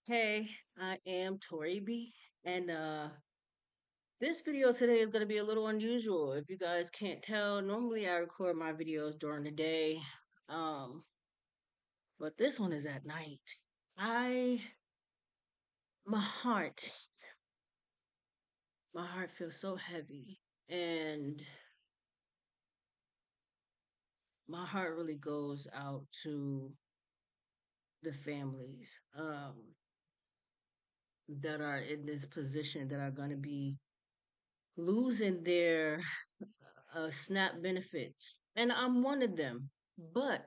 Hey, I am Tori B, and this video today is going to be a little unusual. If you guys can't tell, normally I record my videos during the day, um, but this one is at night. I, my heart, my heart feels so heavy, and my heart really goes out to the families that are in this position that are going to be losing their SNAP benefits. And I'm one of them. But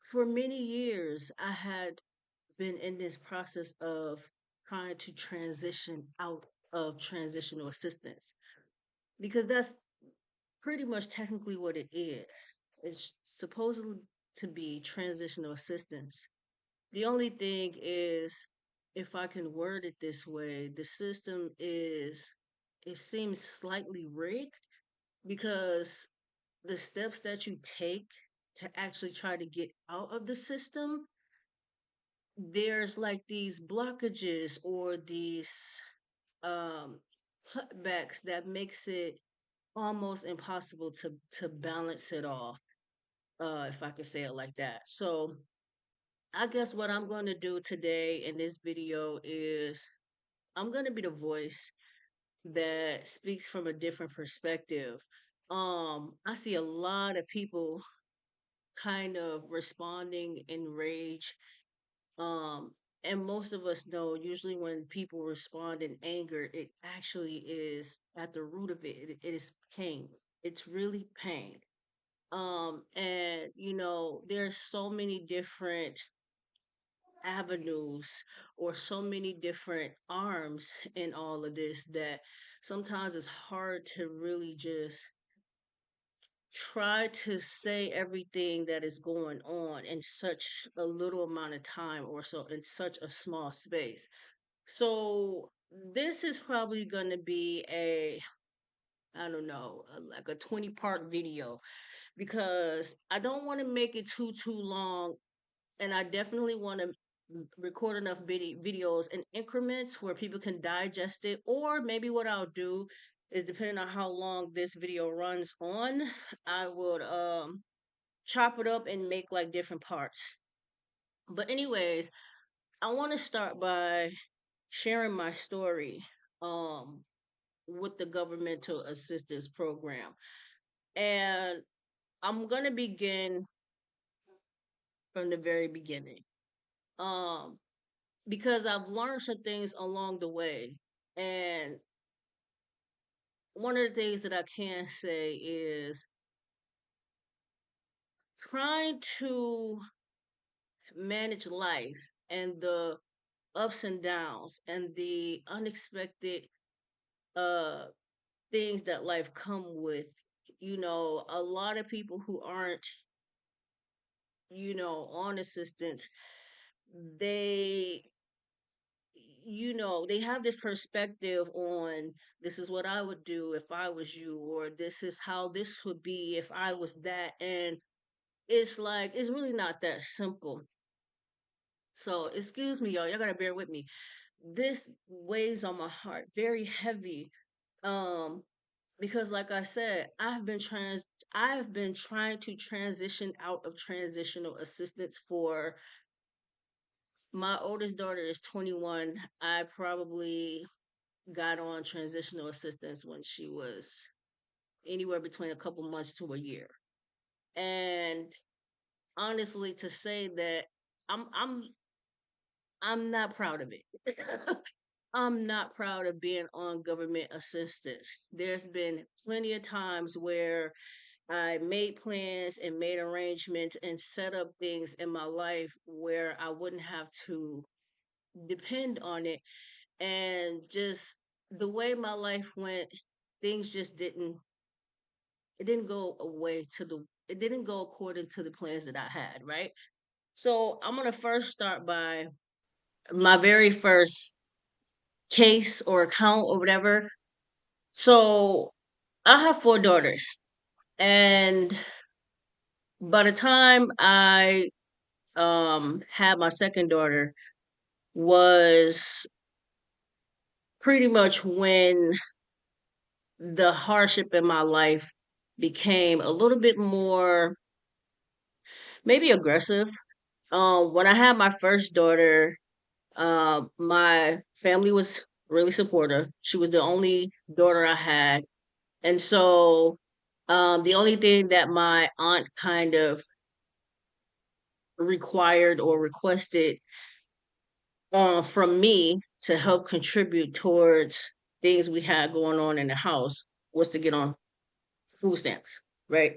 for many years, I had been in this process of trying to transition out of transitional assistance because that's pretty much technically what it is. It's supposed to be transitional assistance. The only thing is, if I can word it this way, the system is, it seems slightly rigged because the steps that you take to actually try to get out of the system, there's like these blockages or these um cutbacks that makes it almost impossible to balance it off, if I could say it like that. So I guess what I'm going to do today in this video is I'm going to be the voice that speaks from a different perspective. I see a lot of people kind of responding in rage. Um, and most of us know usually when people respond in anger, it actually is at the root of it is pain. It's really pain. And there's so many different avenues or so many different arms in all of this that sometimes it's hard to really just try to say everything that is going on in such a little amount of time or so in such a small space. So this is probably going to be I don't know, like a 20-part video because I don't want to make it too long, and I definitely want to record enough videos in increments where people can digest it. Or maybe what I'll do is, depending on how long this video runs on, I would chop it up and make like different parts. But anyways, I want to start by sharing my story um with the governmental assistance program. And I'm going to begin from the very beginning. Um because I've learned some things along the way. And one of the things that I can say is trying to manage life and the ups and downs and the unexpected uh things that life come with. A lot of people who aren't, on assistance, they they have this perspective on, this is what I would do if I was you, or this is how this would be if I was that. And it's like, it's really not that simple. So excuse me, y'all gotta bear with me. This weighs on my heart very heavy. um because like I said, I've been trying to transition out of transitional assistance for, my oldest daughter is 21. I probably got on transitional assistance when she was anywhere between a couple months to a year. And honestly, to say that I'm I'm I'm not proud of it. I'm not proud of being on government assistance. There's been plenty of times where I made plans and made arrangements and set up things in my life where I wouldn't have to depend on it. And just the way my life went, things just it didn't go away to the it didn't go according to the plans that I had, right? So I'm gonna first start by my very first case or account or whatever. So I have four daughters, and by the time I had my second daughter was pretty much when the hardship in my life became a little bit more maybe aggressive. When I had my first daughter, my family was really supportive. She was the only daughter I had. And so the only thing that my aunt kind of required or requested from me to help contribute towards things we had going on in the house was to get on food stamps, right?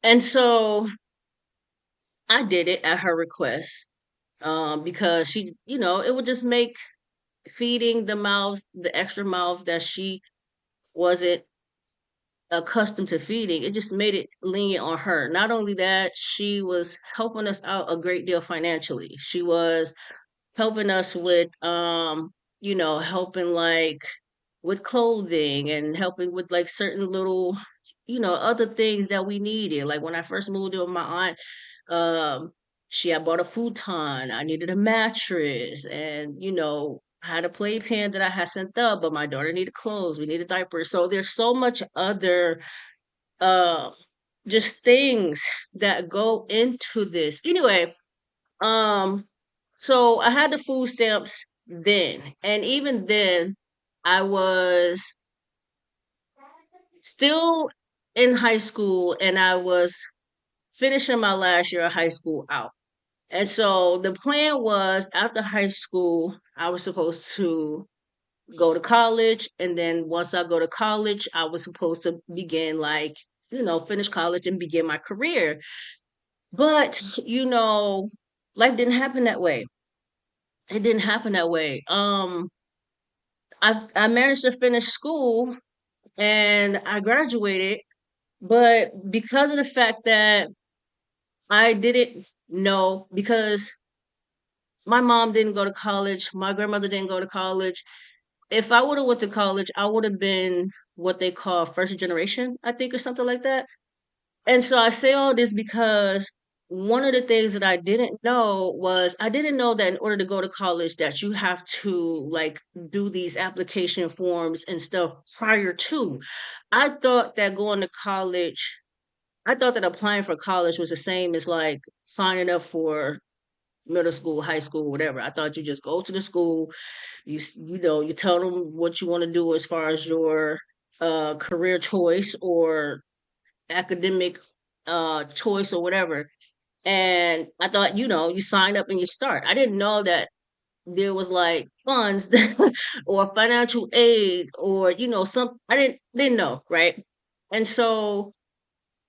And so I did it at her request because she, it would just make feeding the mouths, the extra mouths that she wasn't accustomed to feeding, it just made it lenient on her. Not only that, she was helping us out a great deal financially. She was helping us with helping like with clothing and helping with like certain little other things that we needed. Like when I first moved in with my aunt, um she had bought a futon. I needed a mattress, and I had a playpen that I had sent up, but my daughter needed clothes, we needed diapers. So there's so much other uh just things that go into this. Anyway, um, so I had the food stamps then, and even then, I was still in high school, and I was finishing my last year of high school out. And so the plan was after high school, I was supposed to go to college, and then once I go to college, I was supposed to begin like finish college and begin my career. But life didn't happen that way. It didn't happen that way. I managed to finish school and I graduated, but because of the fact that I didn't know, because my mom didn't go to college, my grandmother didn't go to college. If I would have went to college, I would have been what they call first generation, I think, or something like that. And so I say all this because one of the things that I didn't know was I didn't know that in order to go to college that you have to like do these application forms and stuff prior to. I thought that going to college, I thought that applying for college was the same as like signing up for middle school, high school, whatever. I thought you just go to the school, you tell them what you want to do as far as your career choice or academic choice or whatever. And I thought, you sign up and you start. I didn't know that there was like funds or financial aid or some I didn't know, right? And so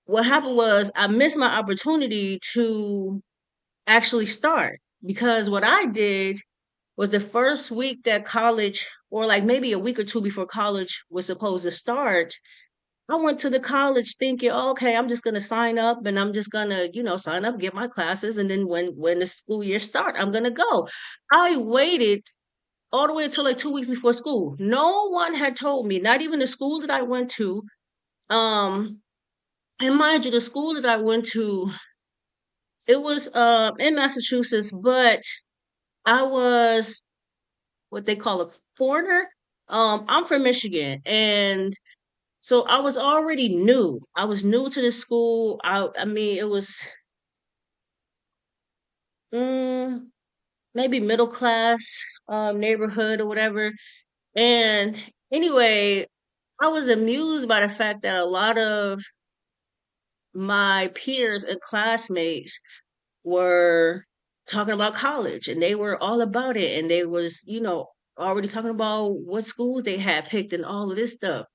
what happened was I missed my opportunity to actually start, because what I did was the first week that college, or like maybe a week or two before college was supposed to start, I went to the college thinking, "Oh, okay, I'm just gonna sign up and I'm just gonna, sign up, get my classes, and then when the school year start, I'm gonna go." I waited all the way until like 2 weeks before school. No one had told me, not even the school that I went to. Um, and mind you, the school that I went to, it was in Massachusetts, but I was what they call a foreigner. I'm from Michigan, and so I was already new. I was new to the school. I mean, it was mm, maybe middle class neighborhood or whatever. And anyway, I was amused by the fact that a lot of my peers and classmates were talking about college, and they were all about it, and they was already talking about what schools they had picked and all of this stuff.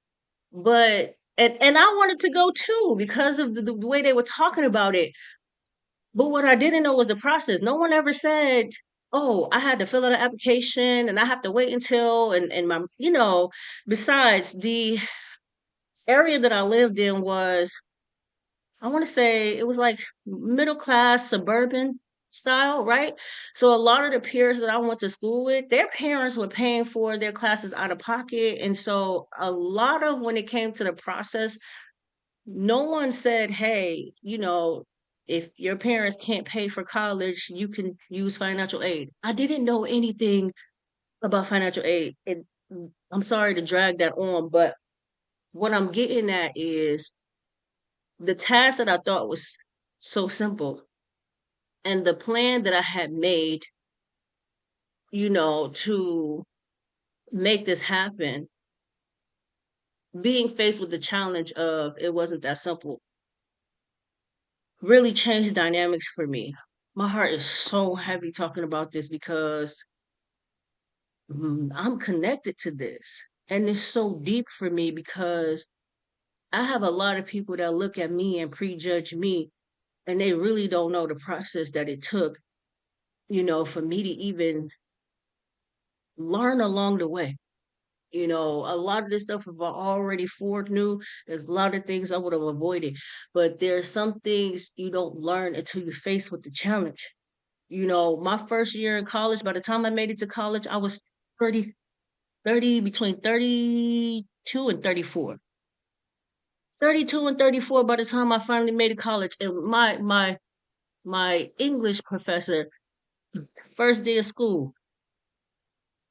But and I wanted to go too because of the way they were talking about it. But what I didn't know was the process. No one ever said, "Oh, I had to fill out an application and I have to wait until," and my besides, the area that I lived in was, I want to say, it was like middle class suburban style, right? So a lot of the peers that I went to school with, their parents were paying for their classes out of pocket. And so a lot of when it came to the process, no one said, "Hey, if your parents can't pay for college, you can use financial aid. I didn't know anything about financial aid. And I'm sorry to drag that on, but what I'm getting at is the task that I thought was so simple and the plan that I had made, to make this happen, being faced with the challenge of it wasn't that simple really changed dynamics for me. My heart is so heavy talking about this because I'm connected to this. And it's so deep for me because I have a lot of people that look at me and prejudge me, and they really don't know the process that it took, for me to even learn along the way. A lot of this stuff, if I already foreknew, there's a lot of things I would have avoided. But there's some things you don't learn until you're faced with the challenge. My first year in college, by the time I made it to college, I was 30, 30, between 32 and 34. 32 and 34 by the time I finally made it to college. And my English professor, first day of school,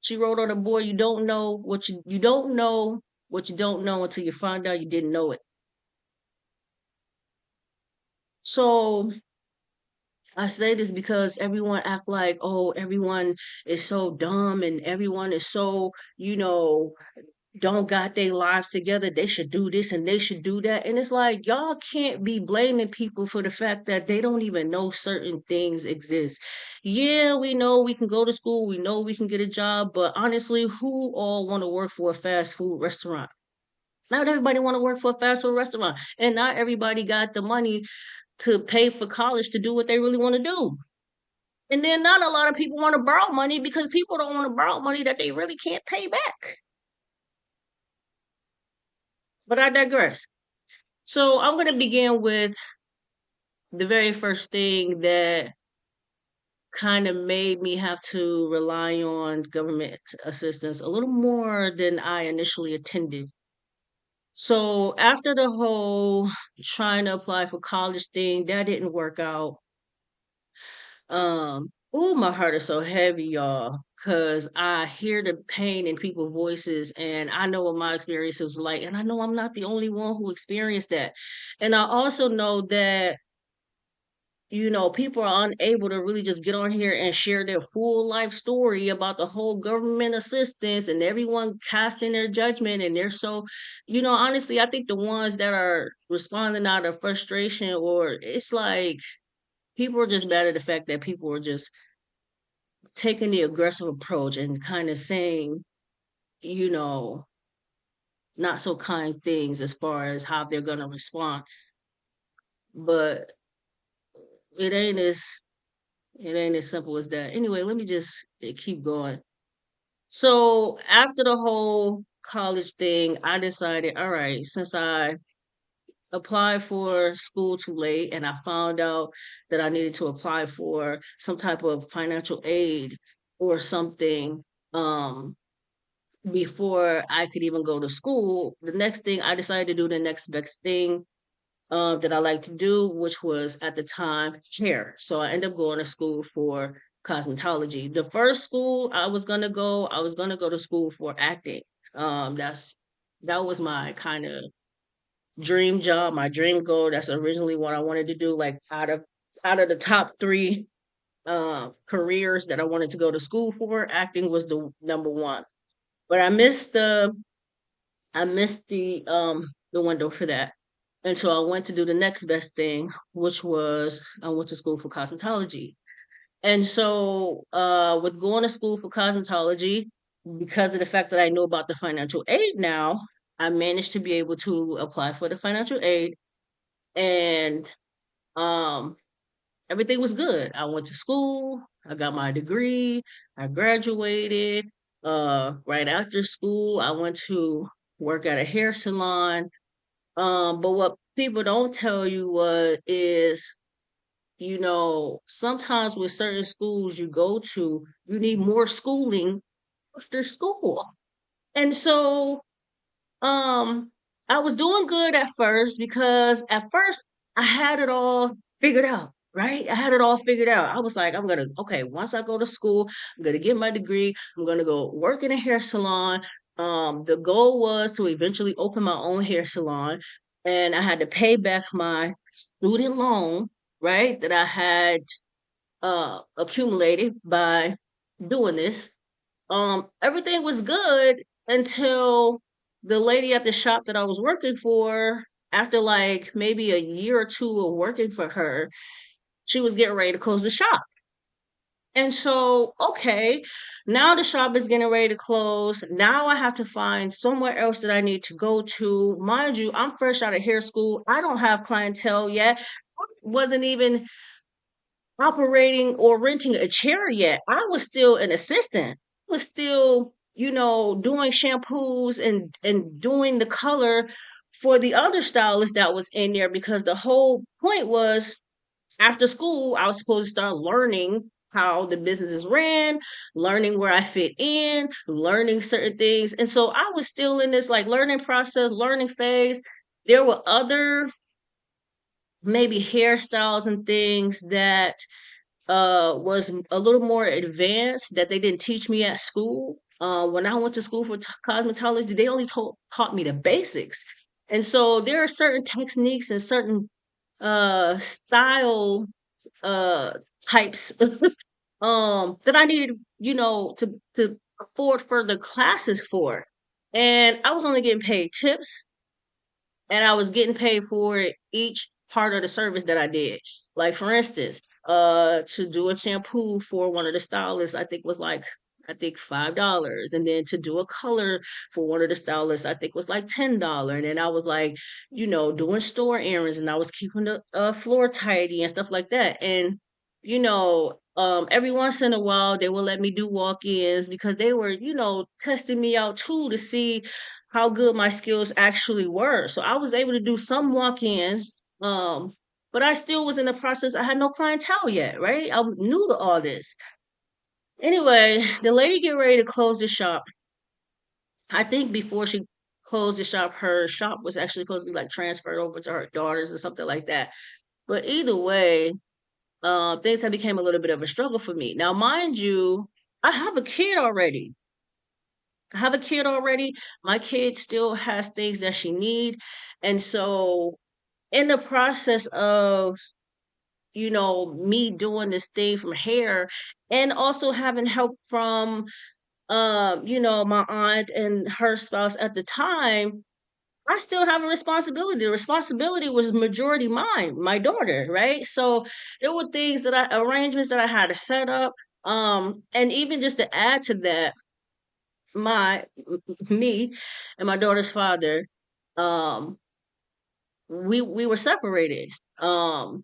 she wrote on the board, you don't know what you don't know until you find out you didn't know it. So I say this because everyone act like, oh, everyone is so dumb and everyone is so, don't got their lives together. They should do this and they should do that. And it's like, y'all can't be blaming people for the fact that they don't even know certain things exist. Yeah, we know we can go to school. We know we can get a job. But honestly, who all want to work for a fast food restaurant? Not everybody want to work for a fast food restaurant. And not everybody got the money to pay for college to do what they really want to do. And then not a lot of people want to borrow money because people don't want to borrow money that they really can't pay back. But I digress. So I'm going to begin with the very first thing that kind of made me have to rely on government assistance a little more than I initially intended. So after the whole trying to apply for college thing, that didn't work out. Oh, my heart is so heavy, y'all, because I hear the pain in people's voices and I know what my experience was like. And I know I'm not the only one who experienced that. And I also know that people are unable to really just get on here and share their full life story about the whole government assistance and everyone casting their judgment. And they're so, honestly, I think the ones that are responding out of frustration, or it's like people are just mad at the fact that people are just taking the aggressive approach and kind of saying, you know, not so kind things as far as how they're going to respond. But it ain't as it ain't as simple as that. Anyway, let me just keep going. So after the whole college thing, I decided, all right, since I applied for school too late and I found out that I needed to apply for some type of financial aid or something, before I could even go to school, the next thing I decided to do the next best thing that I like to do, which was at the time hair. So I ended up going to school for cosmetology. The first school I was gonna go to school for acting. That was my kind of dream job, my dream goal. That's originally what I wanted to do. Like out of the top three careers that I wanted to go to school for, acting was the number one. But I missed the window for that. And so I went to do the next best thing, which was I went to school for cosmetology. And so with going to school for cosmetology, because of the fact that I know about the financial aid now, I managed to be able to apply for the financial aid and um everything was good. I went to school, I got my degree, I graduated. Right after school, I went to work at a hair salon. But what people don't tell you is, sometimes with certain schools you go to, you need more schooling after school. And so, um, I was doing good at first because at first I had it all figured out, right? I had it all figured out. I was like, okay, once I go to school, I'm gonna get my degree, I'm gonna go work in a hair salon. The goal was to eventually open my own hair salon, and I had to pay back my student loan, right, that I had accumulated by doing this. Everything was good until the lady at the shop that I was working for, after like maybe a year or two of working for her, she was getting ready to close the shop. And so, okay, now the shop is getting ready to close. Now I have to find somewhere else that I need to go to. Mind you, I'm fresh out of hair school. I don't have clientele yet. Wasn't even operating or renting a chair yet. I was still an assistant. I was still, doing shampoos and doing the color for the other stylist that was in there, because the whole point was after school I was supposed to start learning how the business is ran, learning where I fit in, learning certain things. And so I was still in this like learning process, learning phase. There were other maybe hairstyles and things that was a little more advanced that they didn't teach me at school. When I went to school for cosmetology, they only taught me the basics. And so there are certain techniques and certain style uh types that I needed, to afford further classes for. And I was only getting paid tips, and I was getting paid for each part of the service that I did. Like for instance, to do a shampoo for one of the stylists, I think $5. And then to do a color for one of the stylists, I think was like $10. And then I was like, doing store errands, and I was keeping the floor tidy and stuff like that. And every once in a while they would let me do walk-ins because they were, testing me out too to see how good my skills actually were. So I was able to do some walk-ins, but I still was in the process. I had no clientele yet, right? I'm new to all this. Anyway, the lady get ready to close the shop. I think before she closed the shop, her shop was actually supposed to be like transferred over to her daughters or something like that. But either way, things have became a little bit of a struggle for me. Now, mind you, I have a kid already. I have a kid already. My kid still has things that she need. And so in the process of, me doing this thing from hair and also having help from my aunt and her spouse at the time, I still have a responsibility. The responsibility was majority mine, my daughter, right? So there were arrangements that I had to set up. And even just to add to that, my me and my daughter's father, um we were separated. um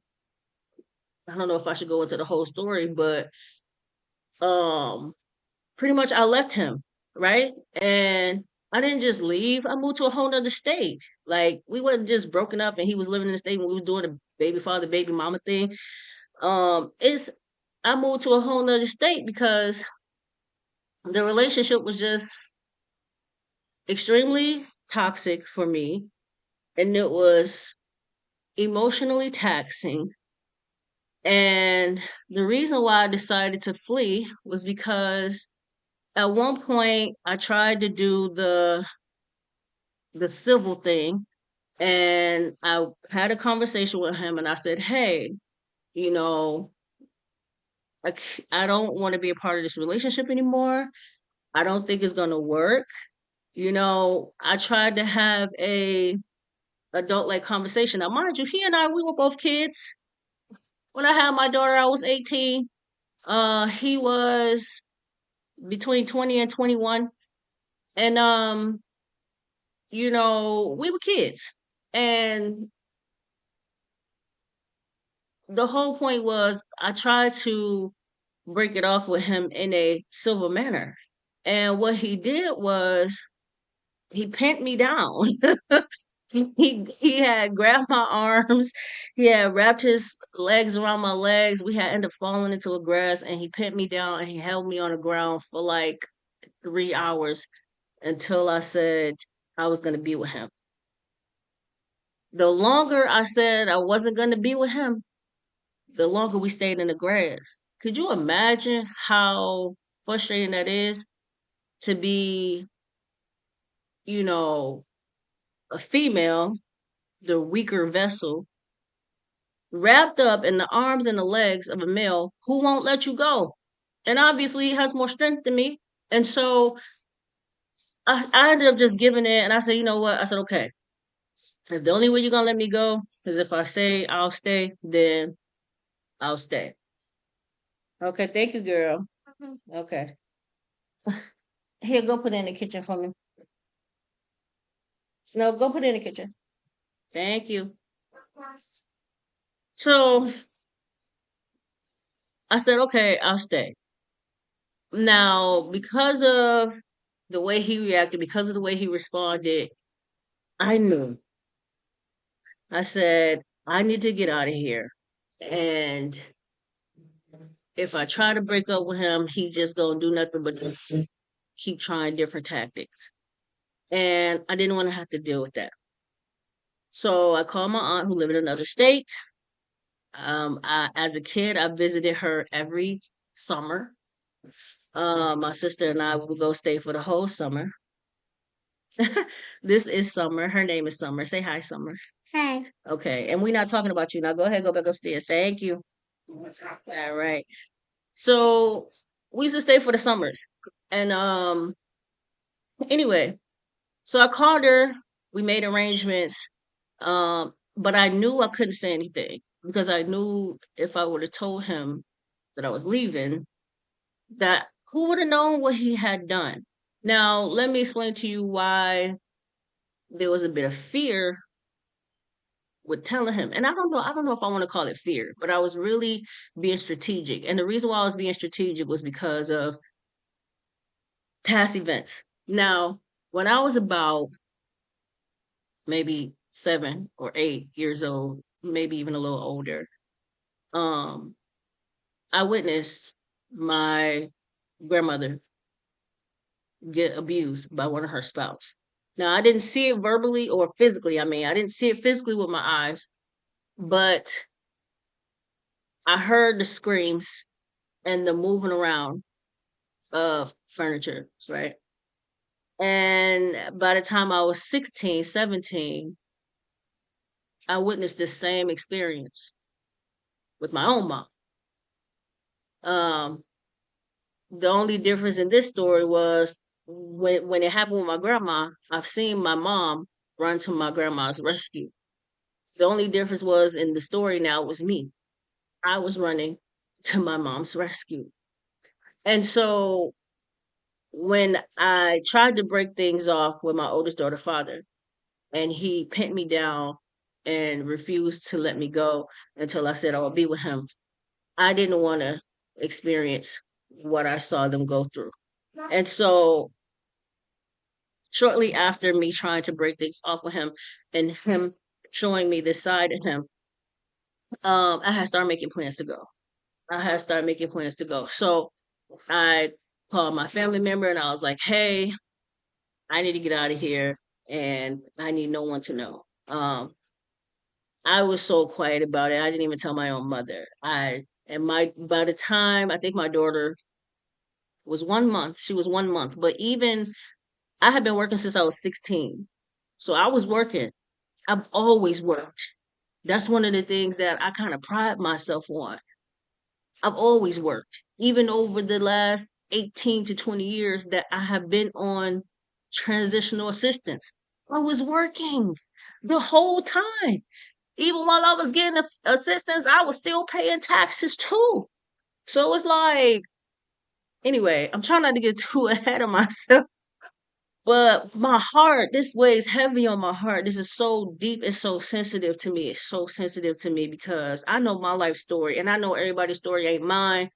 I don't know if I should go into the whole story, but um pretty much I left him, right? And I didn't just leave, I moved to a whole nother state. Like we weren't just broken up and he was living in the state when we were doing the baby father baby mama thing. It's I moved to a whole nother state because the relationship was just extremely toxic for me, and it was emotionally taxing. And the reason why I decided to flee was because at one point I tried to do the civil thing, and I had a conversation with him and I said, "Hey, you know, I don't want to be a part of this relationship anymore. I don't think it's going to work." I tried to have a adult like conversation. Now, mind you, he and I, we were both kids. When I had my daughter, I was 18. He was between 20 and 21. And we were kids. And the whole point was I tried to break it off with him in a civil manner. And what he did was he pinned me down. He had grabbed my arms, he had wrapped his legs around my legs. We had ended up falling into a grass, and he pinned me down and he held me on the ground for like 3 hours until I said I was gonna be with him. The longer I said I wasn't going to be with him, the longer we stayed in the grass. Could you imagine how frustrating that is to be, you know, a female, the weaker vessel, wrapped up in the arms and the legs of a male who won't let you go? And obviously he has more strength than me. And so I ended up just giving it and I said, you know what? I said, okay, if the only way you're gonna let me go is if I say I'll stay, then I'll stay. Okay, thank you, girl. Okay. Here, go put it in the kitchen for me. No, go put it in the kitchen. Thank you. So I said, okay, I'll stay. Now, because of the way he reacted, because of the way he responded, I knew. I said, I need to get out of here. And if I try to break up with him, he's just gonna do nothing but just keep trying different tactics. And I didn't want to have to deal with that. So I called my aunt who lived in another state. As a kid, I visited her every summer. My sister and I would go stay for the whole summer. This is Summer. Her name is Summer. Say hi, Summer. Hi. Okay, and we're not talking about you. Now go ahead, go back upstairs. Thank you. All right. So we used to stay for the summers. And anyway, so I called her. We made arrangements. But I knew I couldn't say anything because I knew if I would have told him that I was leaving, that who would have known what he had done. Now, let me explain to you why there was a bit of fear with telling him. And I don't know if I want to call it fear, but I was really being strategic. And the reason why I was being strategic was because of past events. Now, when I was about maybe 7 or 8 years old, maybe even a little older, um, I witnessed my grandmother get abused by one of her spouse. Now, I didn't see it verbally or physically. I mean, I didn't see it physically with my eyes, but I heard the screams and the moving around of furniture, right? And by the time I was 16, 17, I witnessed this same experience with my own mom. Um, the only difference in this story was when it happened with my grandma, I've seen my mom run to my grandma's rescue. The only difference was in the story now was me. I was running to my mom's rescue. And so when I tried to break things off with my oldest daughter father, and he pinned me down and refused to let me go until I said I would be with him, I didn't want to experience what I saw them go through. And so shortly after me trying to break things off with him and him showing me this side of him, I had started making plans to go. I had started making plans to go. So I called my family member and I was like, hey, I need to get out of here and I need no one to know. I was so quiet about it. I didn't even tell my own mother. By the time I think my daughter was 1 month, she was 1 month. But even I had been working since I was 16. So I was working. I've always worked. That's one of the things that I kind of pride myself on. I've always worked, even over the last 18 to 20 years that I have been on transitional assistance. I was working the whole time. Even while I was getting assistance, I was still paying taxes too. So it's like, anyway, I'm trying not to get too ahead of myself. But my heart, this weighs heavy on my heart. This is so deep and so sensitive to me. It's so sensitive to me because I know my life story and I know everybody's story ain't mine.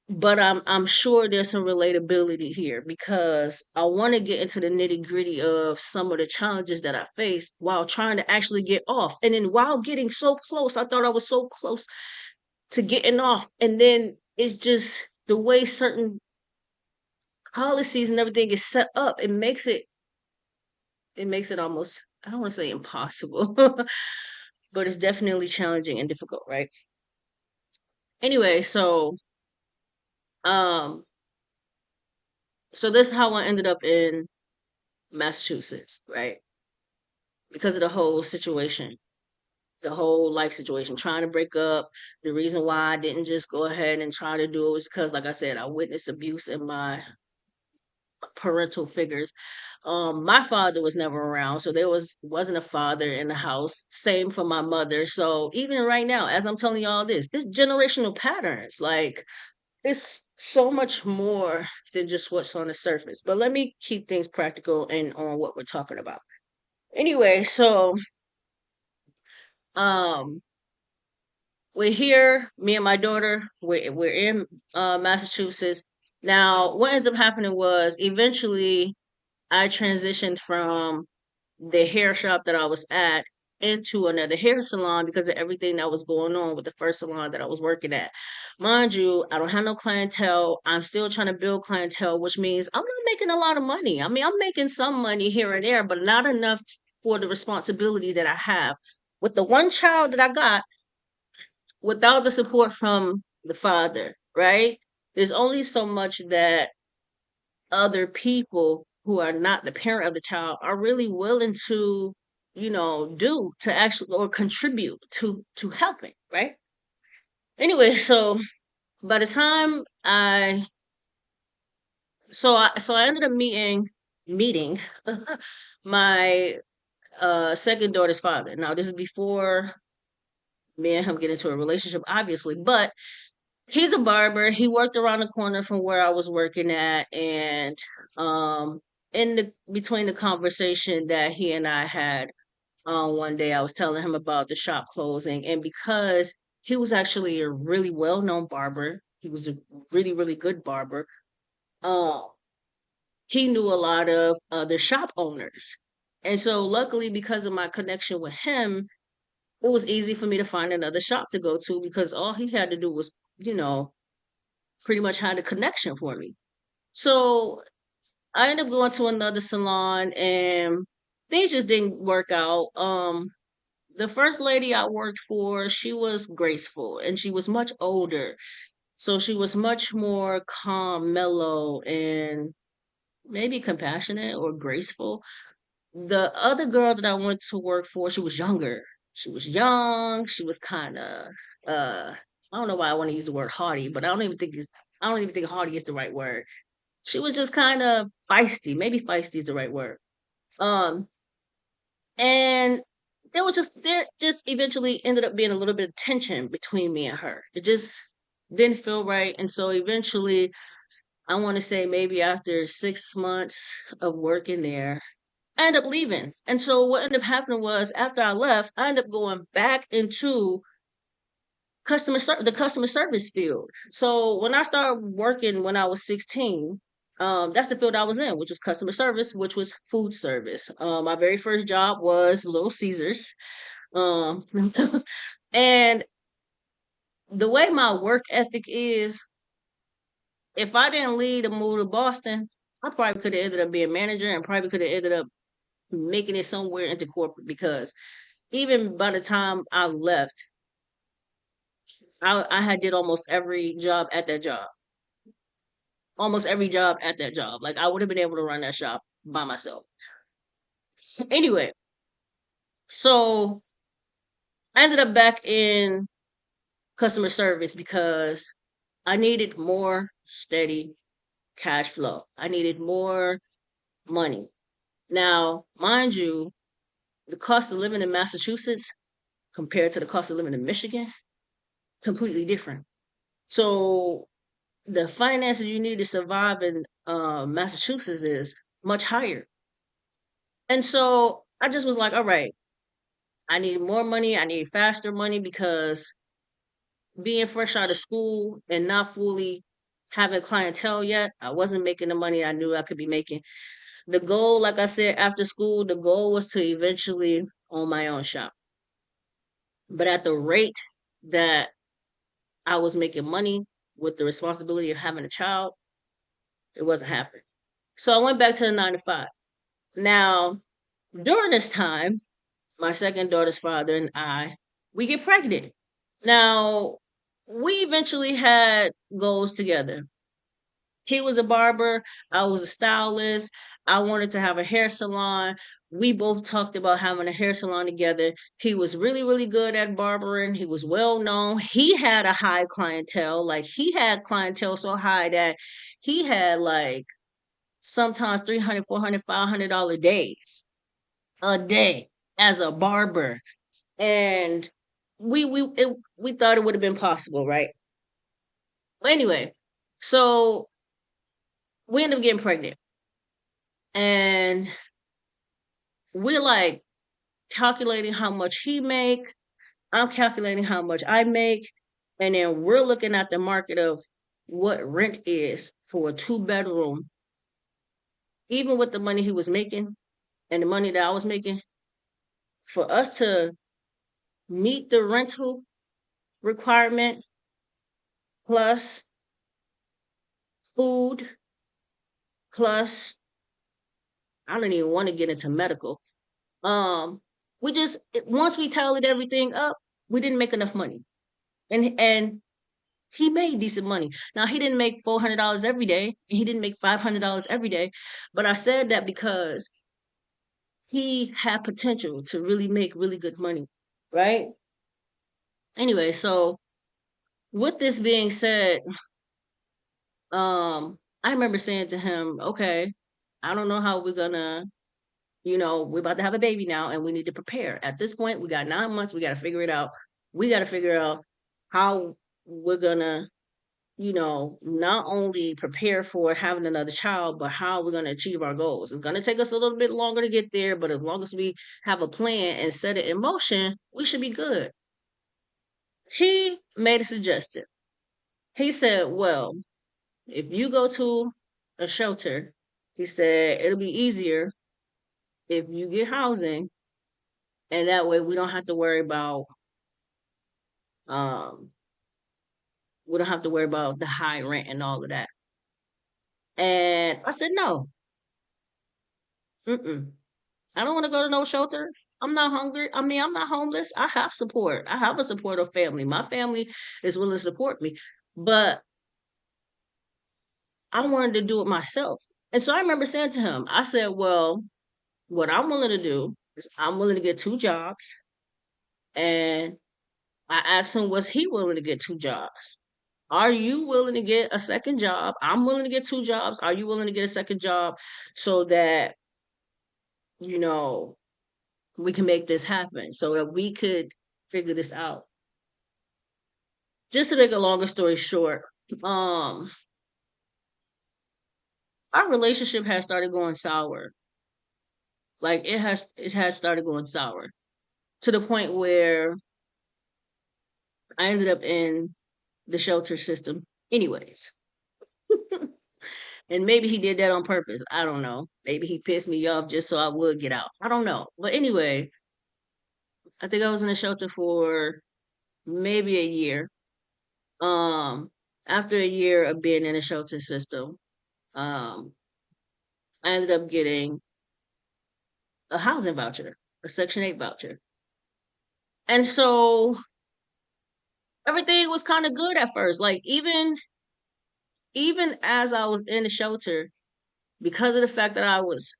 But I'm sure there's some relatability here because I want to get into the nitty gritty of some of the challenges that I faced while trying to actually get off. And then while getting so close, I thought I was so close to getting off. And then it's just the way certain policies and everything is set up, it makes it almost I don't want to say impossible, but it's definitely challenging and difficult, right? Anyway, um, so this is how I ended up in Massachusetts, right? Because of the whole situation, the whole life situation, trying to break up. The reason why I didn't just go ahead and try to do it was because, like I said, I witnessed abuse in my parental figures. My father was never around, so there wasn't a father in the house. Same for my mother. So even right now, as I'm telling you all this generational patterns, like it's so much more than just what's on the surface. But let me keep things practical and on what we're talking about. Anyway, so um we're here, me and my daughter, we're in Massachusetts. Now, what ends up happening was eventually I transitioned from the hair shop that I was at into another hair salon because of everything that was going on with the first salon that I was working at. Mind you, I don't have no clientele. I'm still trying to build clientele, which means I'm not making a lot of money. I mean, I'm making some money here and there, but not enough for the responsibility that I have. With the one child that I got, without the support from the father, right? There's only so much that other people who are not the parent of the child are really willing to, do to actually or contribute to helping, right? Anyway, so by the time I ended up meeting my second daughter's father. Now this is before me and him get into a relationship, obviously, but he's a barber. He worked around the corner from where I was working at, and um, in the between the conversation that he and I had, one day I was telling him about the shop closing, and because he was actually a really well-known barber, he was a really really good barber. Um, he knew a lot of the shop owners, and so luckily because of my connection with him, it was easy for me to find another shop to go to because all he had to do was, you know, pretty much had a connection for me. So I ended up going to another salon and things just didn't work out. The first lady I worked for, she was graceful and she was much older. So she was much more calm, mellow, and maybe compassionate or graceful. The other girl that I went to work for, she was younger. She was young. She was kind of, I don't know why I want to use the word haughty, but I don't even think haughty is the right word. She was just kind of feisty. Maybe feisty is the right word. Um, and there just eventually ended up being a little bit of tension between me and her. It just didn't feel right. And so eventually, I want to say maybe after 6 months of working there, I ended up leaving. And so what ended up happening was after I left, I ended up going back into the customer service field. So when I started working when I was 16, that's the field I was in, which was customer service, which was food service. My very first job was Little Caesars. Um, and the way my work ethic is, if I didn't leave to move to Boston, I probably could have ended up being manager and probably could have ended up making it somewhere into corporate because even by the time I left, I had did almost every job at that job. Almost every job at that job. Like I would have been able to run that shop by myself. Anyway, so I ended up back in customer service because I needed more steady cash flow. I needed more money. Now, mind you, the cost of living in Massachusetts compared to the cost of living in Michigan, completely different. So the finances you need to survive in Massachusetts is much higher. And so I just was like, all right, I need more money. I need faster money because being fresh out of school and not fully having clientele yet, I wasn't making the money I knew I could be making. The goal, like I said, after school, the goal was to eventually own my own shop. But at the rate that I was making money with the responsibility of having a child, it wasn't happening. So I went back to the 9 to 5. Now, During this time, my second daughter's father and I, we get pregnant. Now, we eventually had goals together. He was a barber, I was a stylist. I wanted to have a hair salon. We both talked about having a hair salon together. He was really, really good at barbering. He was well known. He had a high clientele. Like he had clientele so high that he had like sometimes 300, 400, $500 days a day as a barber. And we thought it would have been possible, right? But anyway, so we ended up getting pregnant. And we're like calculating how much he make. I'm calculating how much I make. And then we're looking at the market of what rent is for a 2 bedroom, even with the money he was making and the money that I was making, for us to meet the rental requirement plus food plus I don't even want to get into medical. Um, once we tallied everything up, we didn't make enough money. And he made decent money. Now he didn't make $400 every day, and he didn't make $500 every day, but I said that because he had potential to really make really good money, right? Anyway, so with this being said, I remember saying to him, "Okay, I don't know how we're gonna, we're about to have a baby now, and we need to prepare. At this point, we got 9 months. We got to figure it out. We got to figure out how we're gonna not only prepare for having another child, but how we're going to achieve our goals. It's going to take us a little bit longer to get there, but as long as we have a plan and set it in motion, we should be good." He made a suggestion. He said, "Well, if you go to a shelter," he said, "it'll be easier if you get housing, and that way um, we don't have to worry about the high rent and all of that." And I said, "No, mm-mm. I don't want to go to no shelter. I'm not hungry. I mean, I'm not homeless. I have support. I have a supportive family. My family is willing to support me, but I wanted to do it myself." And so I remember saying to him, I said, "Well, what I'm willing to do is I'm willing to get 2 jobs." And I asked him, was he willing to get 2 jobs? Are you willing to get a second job? I'm willing to get 2 jobs. Are you willing to get a second job so that, you know, we can make this happen, so that we could figure this out? Just to make a longer story short, um, our relationship has started going sour. Like it has started going sour to the point where I ended up in the shelter system anyways. And maybe he did that on purpose. I don't know. Maybe he pissed me off just so I would get out. I don't know. But anyway, I think I was in the shelter for maybe a year. Um, After a year of being in the shelter system, um, I ended up getting a housing voucher, a Section 8 voucher. And so everything was kind of good at first. Like even as I was in the shelter, because of the fact that I was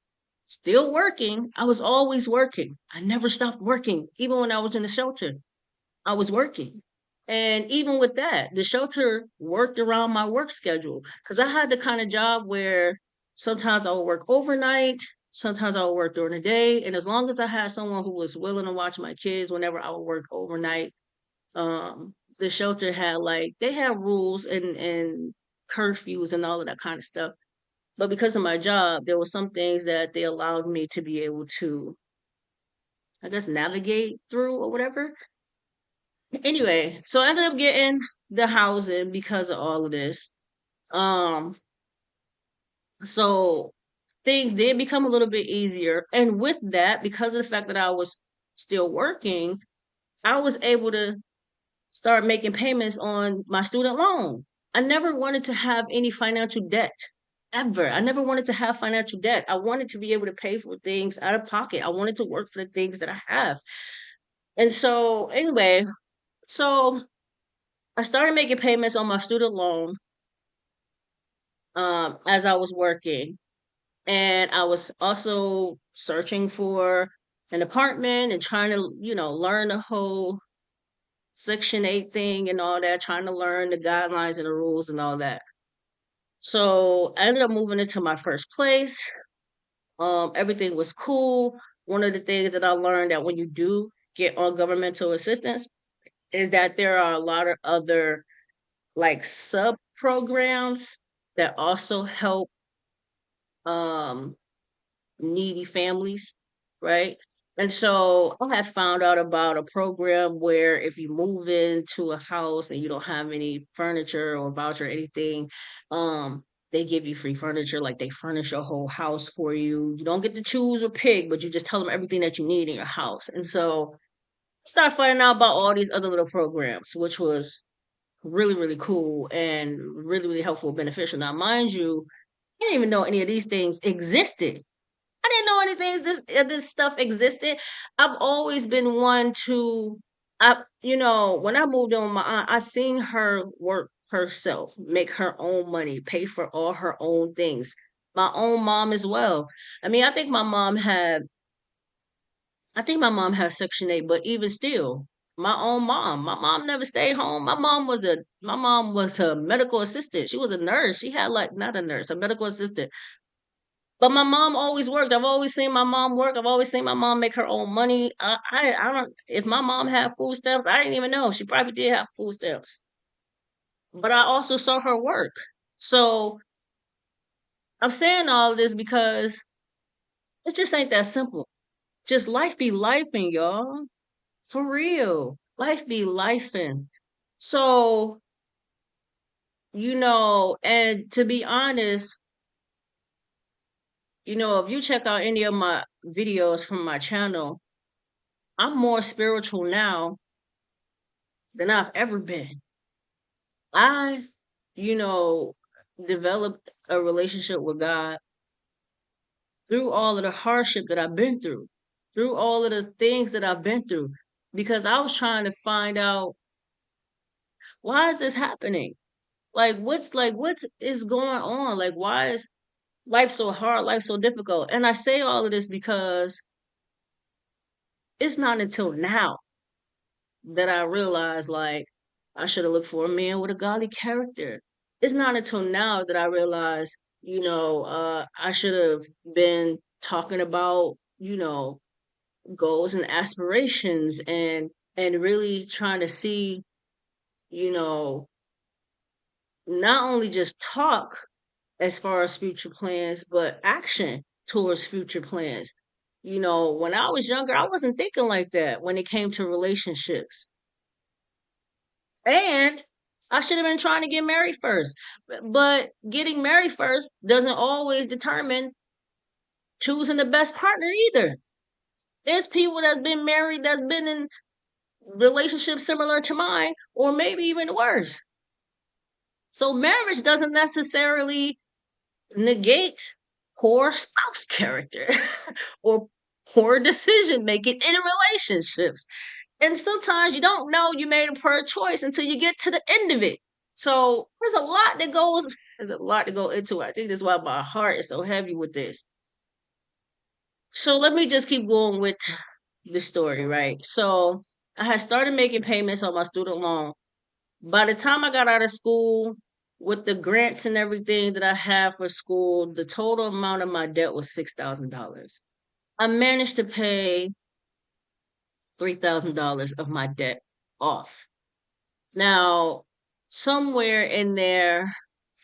still working, I was always working. I never stopped working. Even when I was in the shelter, I was working. And even with that, the shelter worked around my work schedule because I had the kind of job where sometimes I would work overnight, sometimes I would work during the day. And as long as I had someone who was willing to watch my kids whenever I would work overnight, the shelter had like they had rules and curfews and all of that kind of stuff. But because of my job, there were some things that they allowed me to be able to, I guess, navigate through or whatever. Anyway, so I ended up getting the housing because of all of this. Um, so things did become a little bit easier. And with that, because of the fact that I was still working, I was able to start making payments on my student loan. I never wanted to have any financial debt. ever. I never wanted to have financial debt. I wanted to be able to pay for things out of pocket. I wanted to work for the things that I have. And so, anyway, so I started making payments on my student loan as I was working. And I was also searching for an apartment and trying to, learn the whole Section 8 thing and all that, trying to learn the guidelines and the rules and all that. So I ended up moving into my first place. Everything was cool. One of the things that I learned that when you do get on governmental assistance is that there are a lot of other like sub programs that also help um needy families, right? And so I had found out about a program where if you move into a house and you don't have any furniture or voucher or anything, they give you free furniture, like they furnish your whole house for you. You don't get to choose or pick, but you just tell them everything that you need in your house. And so I started finding out about all these other little programs, which was really, really cool and really, really helpful and beneficial. Now, mind you, I didn't even know any of these things existed. I didn't know anything this stuff existed. I've always been one to when I moved in with my aunt, I seen her work herself, make her own money, pay for all her own things. My own mom as well. I mean, I think my mom had Section 8, but even still, my mom never stayed home. My mom was a medical assistant. She was a nurse. She had like not a nurse, a medical assistant. But my mom always worked. I've always seen my mom work. I've always seen my mom make her own money. I don't. If my mom had food stamps, I didn't even know. She probably did have food stamps. But I also saw her work. So I'm saying all this because it just ain't that simple. Just life be lifing, y'all. For real. Life be lifing. So, and to be honest, if you check out any of my videos from my channel, I'm more spiritual now than I've ever been. I, you know, developed a relationship with God through all of the hardship that I've been through all of the things that I've been through, because I was trying to find out why is this happening? What is going on? Like, why is life so hard, life so difficult? And I say all of this because it's not until now that I realized like I should have looked for a man with a godly character. It's not until now that I realized, I should have been talking about, goals and aspirations and really trying to see, you know, not only just talk as far as future plans, but action towards future plans. When I was younger, I wasn't thinking like that when it came to relationships. And I should have been trying to get married first. But getting married first doesn't always determine choosing the best partner either. There's people that's been married that's been in relationships similar to mine, or maybe even worse. So marriage doesn't necessarily negate poor spouse character or poor decision making in relationships. And sometimes you don't know you made a poor choice until you get to the end of it. So there's a lot to go into it. I think that's why my heart is so heavy with this. So let me just keep going with the story, right? So I had started making payments on my student loan. By the time I got out of school, with the grants and everything that I had for school, the total amount of my debt was $6,000. I managed to pay $3,000 of my debt off. Now, somewhere in there,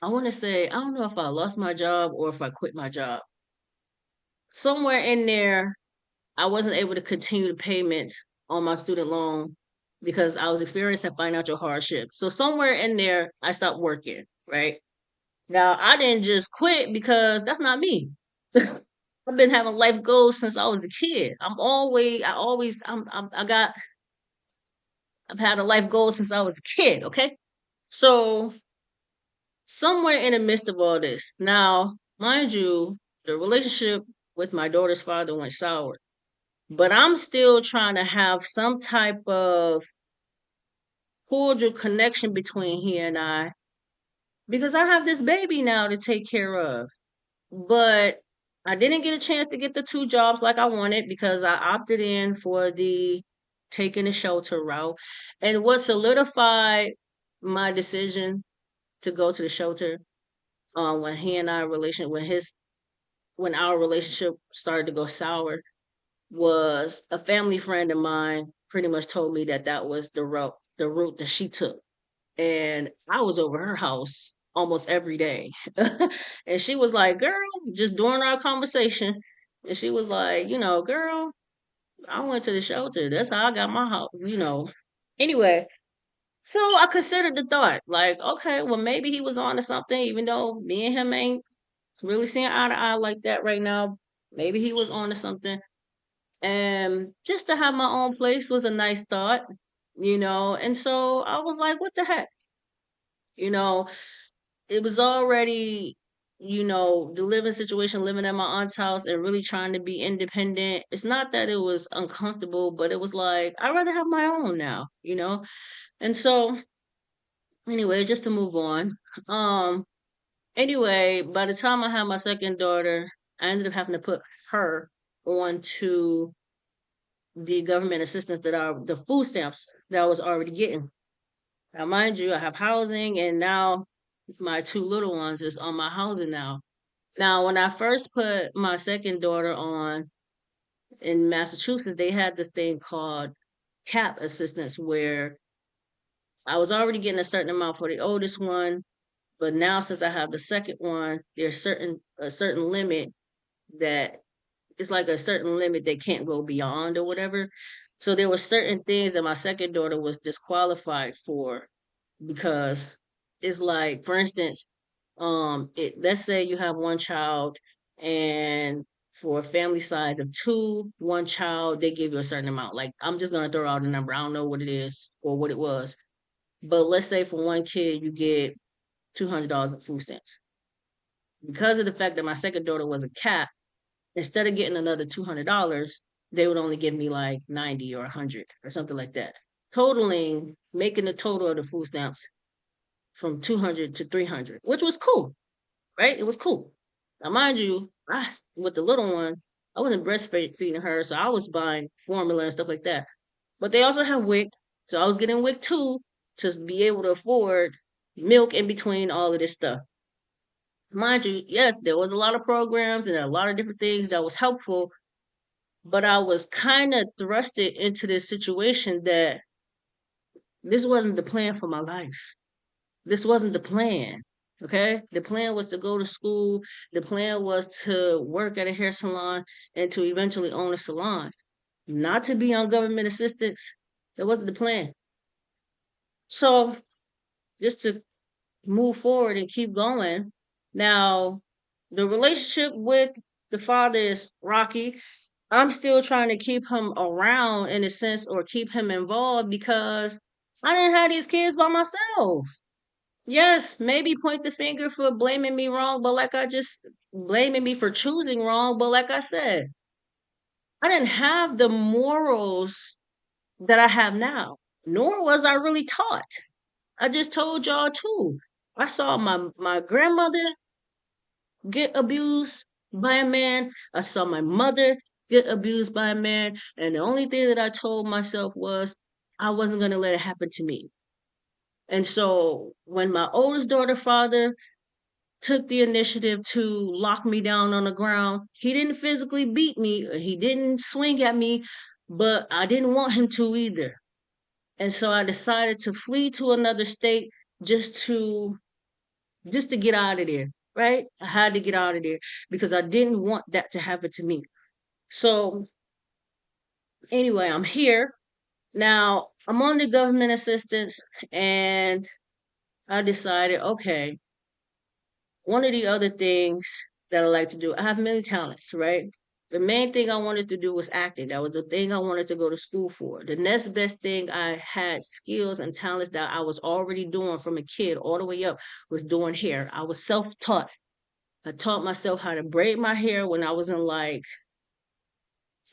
I want to say, I don't know if I lost my job or if I quit my job. Somewhere in there, I wasn't able to continue the payments on my student loan because I was experiencing financial hardship. So somewhere in there, I stopped working, right? Now, I didn't just quit because that's not me. I've been having life goals since I was a kid. I've had a life goal since I was a kid, okay? So somewhere in the midst of all this. Now, mind you, the relationship with my daughter's father went sour, but I'm still trying to have some type of cordial connection between he and I because I have this baby now to take care of. But I didn't get a chance to get the two jobs like I wanted because I opted in for the taking the shelter route. And what solidified my decision to go to the shelter when he and I relation when our relationship started to go sour was a family friend of mine pretty much told me that that was the route that she took, and I was over her house almost every day. And she was like, "Girl," just during our conversation, and she was like, "Girl, I went to the shelter. That's how I got my house." Anyway, so I considered the thought, like, okay, well, maybe he was on to something, even though me and him ain't really seeing eye to eye like that right now. Maybe he was on to something. And just to have my own place was a nice thought. And so I was like, what the heck? You know, it was already, the living situation, living at my aunt's house and really trying to be independent. It's not that it was uncomfortable, but it was like, I'd rather have my own now. And so, anyway, just to move on. Um, anyway, by the time I had my second daughter, I ended up having to put her on to the government assistance the food stamps that I was already getting. Now, mind you, I have housing, and now my two little ones is on my housing now. Now, when I first put my second daughter on in Massachusetts, they had this thing called CAP assistance where I was already getting a certain amount for the oldest one, but now since I have the second one, there's a certain limit that it's like a certain limit they can't go beyond or whatever. So there were certain things that my second daughter was disqualified for because it's like, for instance, let's say you have one child and for a family size of two, one child, they give you a certain amount. Like I'm just gonna throw out a number. I don't know what it is or what it was. But let's say for one kid you get $200 in food stamps. Because of the fact that my second daughter was a cap, instead of getting another $200, they would only give me like 90 or 100 or something like that. Totaling, making the total of the food stamps from 200 to 300, which was cool, right? It was cool. Now, mind you, with the little one, I wasn't breastfeeding her, so I was buying formula and stuff like that. But they also have WIC, so I was getting WIC too to be able to afford milk in between all of this stuff. Mind you, yes, there was a lot of programs and a lot of different things that was helpful, but I was kind of thrusted into this situation that this wasn't the plan for my life. This wasn't the plan. Okay. The plan was to go to school. The plan was to work at a hair salon and to eventually own a salon, not to be on government assistance. That wasn't the plan. So just to move forward and keep going. Now, the relationship with the father is rocky. I'm still trying to keep him around in a sense or keep him involved because I didn't have these kids by myself. Yes, maybe point the finger for blaming me wrong, but like I just blaming me for choosing wrong, but like I said, I didn't have the morals that I have now, nor was I really taught. I just told y'all too. I saw my grandmother get abused by a man. I saw my mother get abused by a man. And the only thing that I told myself was I wasn't going to let it happen to me. And so when my oldest daughter father took the initiative to lock me down on the ground, he didn't physically beat me, he didn't swing at me, but I didn't want him to either. And so I decided to flee to another state just to just to get out of there, right? I had to get out of there because I didn't want that to happen to me. So anyway, I'm here. Now, I'm on the government assistance and I decided, okay, one of the other things that I like to do, I have many talents, right? The main thing I wanted to do was acting. That was the thing I wanted to go to school for. The next best thing I had skills and talents that I was already doing from a kid all the way up was doing hair. I was self-taught. I taught myself how to braid my hair when I was in like,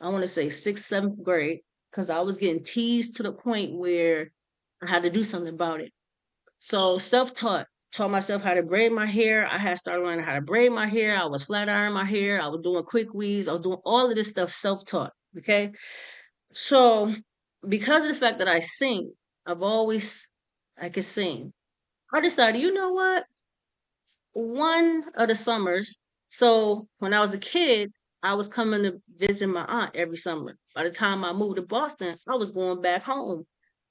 I want to say sixth, seventh grade, because I was getting teased to the point where I had to do something about it. So self-taught, taught myself how to braid my hair. I had started learning how to braid my hair. I was flat ironing my hair. I was doing quick weaves. I was doing all of this stuff self-taught. Okay. So because of the fact that I sing, I've always I could sing. I decided, you know what? One of the summers, so when I was a kid, I was coming to visit my aunt every summer. By the time I moved to Boston, I was going back home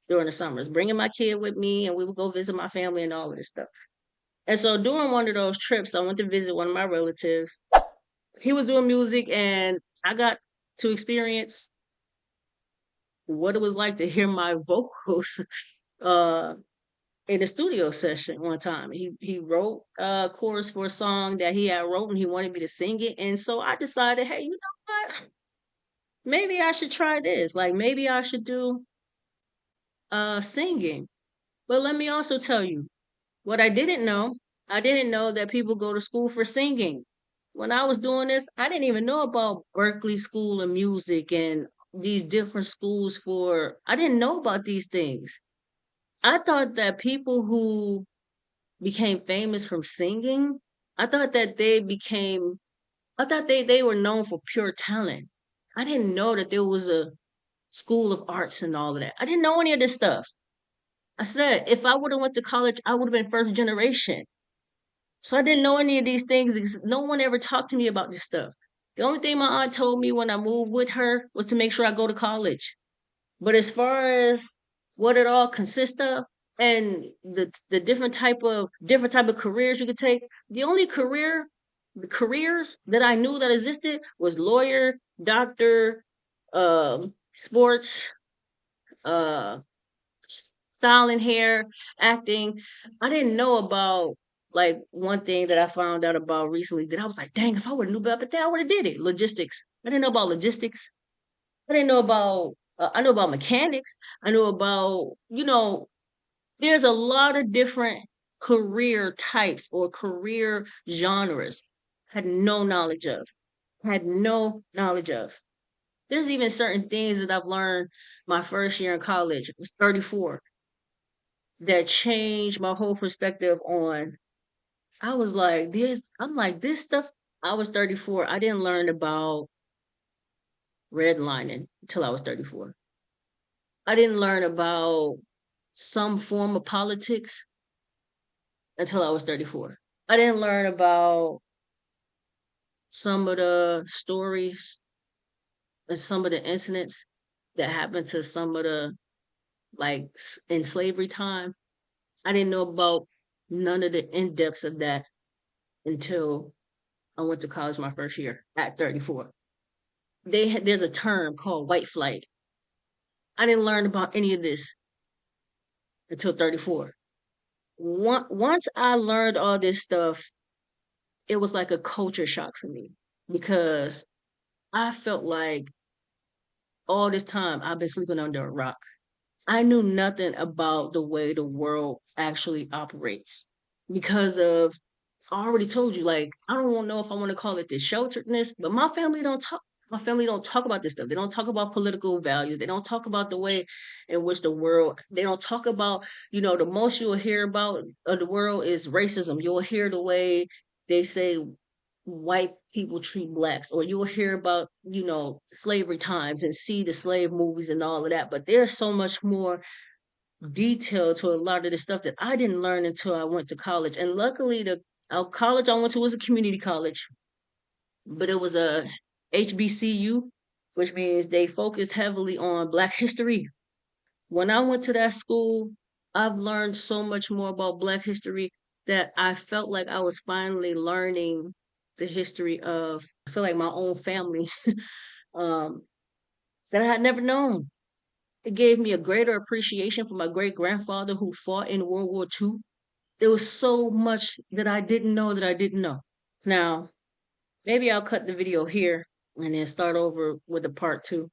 during the summers, bringing my kid with me, and we would go visit my family and all of this stuff. And so during one of those trips, I went to visit one of my relatives. He was doing music, and I got to experience what it was like to hear my vocals uh, in a studio session one time. He wrote a chorus for a song that he had wrote, and he wanted me to sing it. And so I decided, hey, you know what? Maybe I should try this. Like maybe I should do singing. But let me also tell you, what I didn't know, I didn't know that people go to school for singing. When I was doing this, I didn't even know about Berkeley School of Music and these different schools for, I didn't know about these things. I thought that people who became famous from singing, I thought that they became, I thought they were known for pure talent. I didn't know that there was a school of arts and all of that. I didn't know any of this stuff. I said, if I would have went to college, I would have been first generation. So I didn't know any of these things because no one ever talked to me about this stuff. The only thing my aunt told me when I moved with her was to make sure I go to college. But as far as what it all consists of and the different type of careers you could take, the only the careers that I knew that existed was lawyer, doctor, sports, uh styling hair, acting. I didn't know about like one thing that I found out about recently that I was like, dang, if I would have knew about that, I would have did it. Logistics. I didn't know about logistics. I didn't know about. I know about mechanics. I know about There's a lot of different career types or career genres. Had no knowledge of. Had no knowledge of. There's even certain things that I've learned my first year in college. I was 34 that changed my whole perspective on. I was like, this stuff. I was 34. I didn't learn about redlining until I was 34. I didn't learn about some form of politics until I was 34. I didn't learn about some of the stories and some of the incidents that happened to some of the in slavery time. I didn't know about none of the in depths of that until I went to college my first year at 34. There's a term called white flight. I didn't learn about any of this until 34. Once I learned all this stuff, it was like a culture shock for me because I felt like all this time I've been sleeping under a rock. I knew nothing about the way the world actually operates because of I already told you, like, I don't want to know if I want to call it this shelteredness, but my family don't talk. My family don't talk about this stuff. They don't talk about political value. They don't talk about the way in which the world. They don't talk about, the most you'll hear about of the world is racism. You'll hear the way they say white people treat blacks, or you'll hear about, slavery times and see the slave movies and all of that. But there's so much more detail to a lot of the stuff that I didn't learn until I went to college. And luckily, the college I went to was a community college, but it was a HBCU, which means they focused heavily on Black history. When I went to that school, I've learned so much more about Black history that I felt like I was finally learning the history of, I feel like my own family, um, that I had never known. It gave me a greater appreciation for my great grandfather who fought in World War II. There was so much that I didn't know that I didn't know. Now, maybe I'll cut the video here and then start over with the part two.